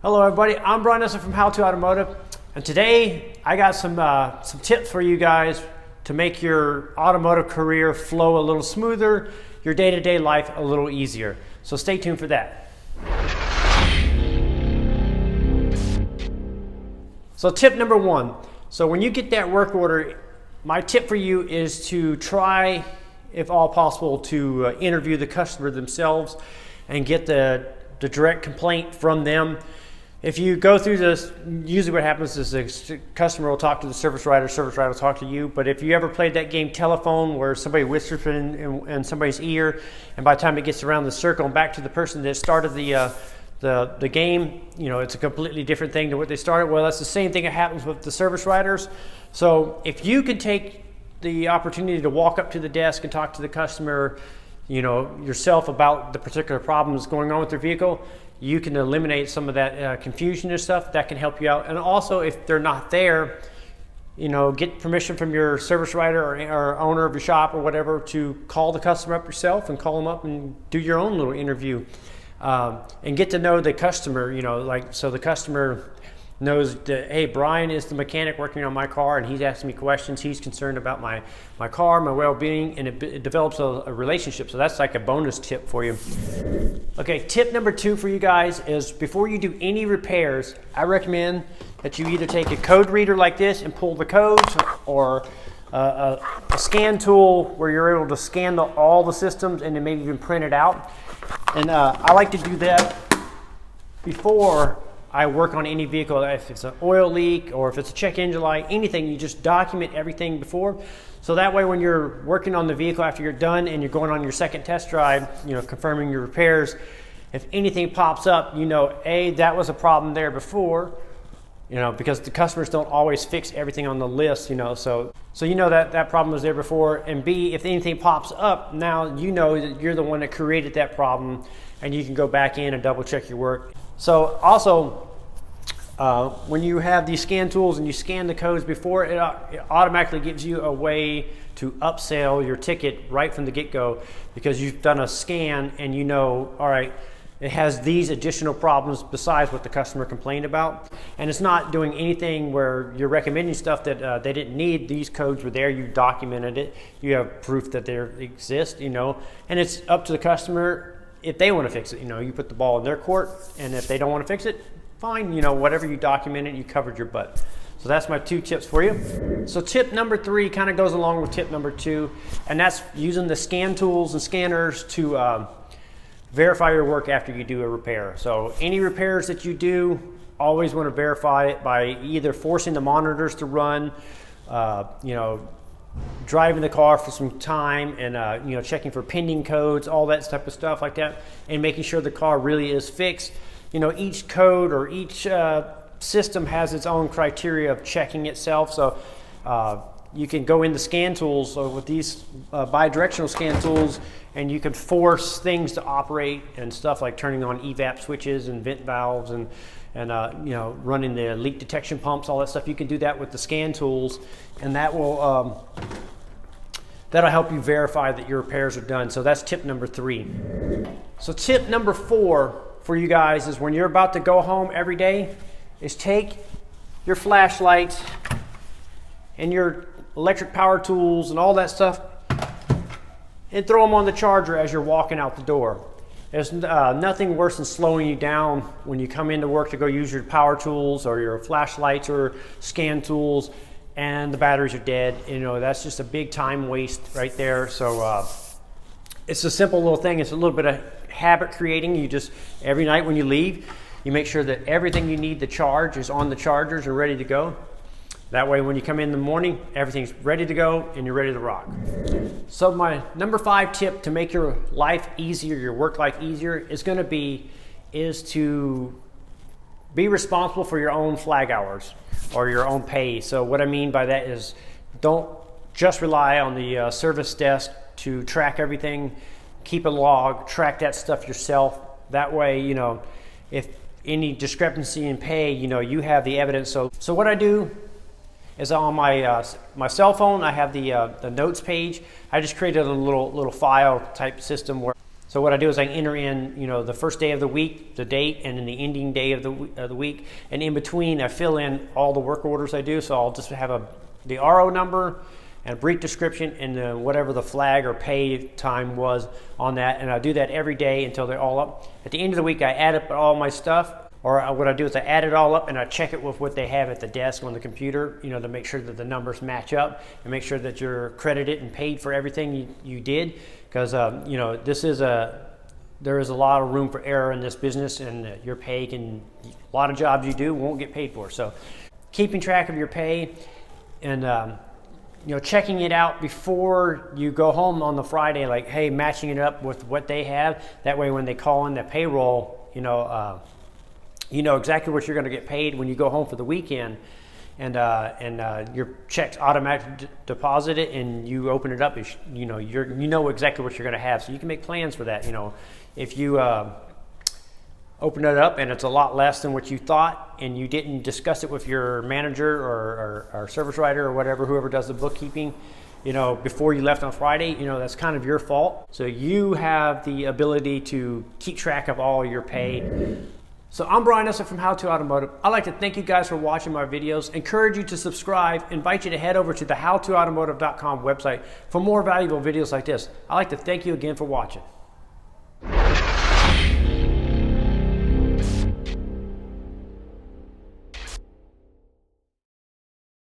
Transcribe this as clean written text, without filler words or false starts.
Hello everybody, I'm Brian Nesson from How to Automotive, and today I got some tips for you guys to make your automotive career flow a little smoother, your day-to-day life a little easier. So stay tuned for that. So tip number one, so when you get that work order, my tip for you is to try, if all possible, to interview the customer themselves and get the direct complaint from them. If you go through this, usually what happens is the customer will talk to the service writer will talk to you. But if you ever played that game telephone where somebody whispers in somebody's ear, and by the time it gets around the circle and back to the person that started the game, you know, it's a completely different thing to what they started. Well, that's the same thing that happens with the service writers. So if you can take the opportunity to walk up to the desk and talk to the customer, you know, yourself about the particular problems going on with their vehicle, you can eliminate some of that confusion and stuff. That can help you out. And also, if they're not there, you know, get permission from your service writer or owner of your shop or whatever to call the customer up yourself and call them up and do your own little interview and get to know the customer, you know, like, so the customer knows that, hey, Brian is the mechanic working on my car and he's asking me questions. He's concerned about my car, my well-being, and it develops a relationship. So that's like a bonus tip for you. Okay, tip number two for you guys is before you do any repairs, I recommend that you either take a code reader like this and pull the codes, or a scan tool where you're able to scan all the systems and then maybe even print it out. And I like to do that before I work on any vehicle. If it's an oil leak or if it's a check engine light, anything, you just document everything before. So that way when you're working on the vehicle after you're done and you're going on your second test drive, you know, confirming your repairs, if anything pops up, you know, A, that was a problem there before, you know, because the customers don't always fix everything on the list, you know, so you know that problem was there before. And B, if anything pops up, now you know that you're the one that created that problem and you can go back in and double check your work. So also, when you have these scan tools and you scan the codes before, it automatically gives you a way to upsell your ticket right from the get-go, because you've done a scan and you know, all right, it has these additional problems besides what the customer complained about. And it's not doing anything where you're recommending stuff that they didn't need. These codes were there, you documented it, you have proof that they exist, you know, and it's up to the customer if they want to fix it. You know, you put the ball in their court, and if they don't want to fix it, fine, you know, whatever you documented, you covered your butt. So that's my two tips for you. So tip number three kind of goes along with tip number two, and that's using the scan tools and scanners to verify your work after you do a repair. So any repairs that you do, always want to verify it by either forcing the monitors to run, you know, driving the car for some time and you know, checking for pending codes, all that type of stuff like that, and making sure the car really is fixed. You know, each code or each system has its own criteria of checking itself. So you can go into scan tools, so with these bi-directional scan tools, and you can force things to operate and stuff like turning on evap switches and vent valves and you know, running the leak detection pumps, all that stuff. You can do that with the scan tools, and that will that'll help you verify that your repairs are done. So that's tip number three. So tip number four for you guys is when you're about to go home every day, is take your flashlights and your electric power tools and all that stuff and throw them on the charger as you're walking out the door. There's nothing worse than slowing you down when you come into work to go use your power tools or your flashlights or scan tools and the batteries are dead. You know, that's just a big time waste right there. So it's a simple little thing. It's a little bit of habit creating. You just, every night when you leave, you make sure that everything you need to charge is on the chargers and ready to go. That way when you come in the morning, everything's ready to go and you're ready to rock. So my number five tip to make your life easier, your work life easier, is to be responsible for your own flag hours or your own pay. So what I mean by that is, don't just rely on the service desk to track everything. Keep a log, track that stuff yourself. That way, you know, if any discrepancy in pay, you know, you have the evidence. So what I do is on my cell phone, I have the notes page. I just created a little file type system where So what I do is I enter in, the first day of the week, the date, and then the ending day of the week. And in between, I fill in all the work orders I do. So I'll just have the RO number and a brief description and whatever the flag or pay time was on that. And I do that every day until they're all up. At the end of the week, I add up all my stuff. Or what I do is I add it all up and I check it with what they have at the desk on the computer, to make sure that the numbers match up and make sure that you're credited and paid for everything you did. Because, there is a lot of room for error in this business, and your pay a lot of jobs you do won't get paid for. So keeping track of your pay and, checking it out before you go home on the Friday, like, hey, matching it up with what they have. That way when they call in the payroll, you know exactly what you're going to get paid when you go home for the weekend, and your check's automatically deposited, and you open it up. You know exactly what you're going to have, so you can make plans for that. If you open it up and it's a lot less than what you thought, and you didn't discuss it with your manager or service writer or whoever does the bookkeeping, before you left on Friday, that's kind of your fault. So you have the ability to keep track of all your pay. So I'm Brian Esser from How to Automotive. I'd like to thank you guys for watching my videos, encourage you to subscribe, invite you to head over to the howtoautomotive.com website for more valuable videos like this. I'd like to thank you again for watching.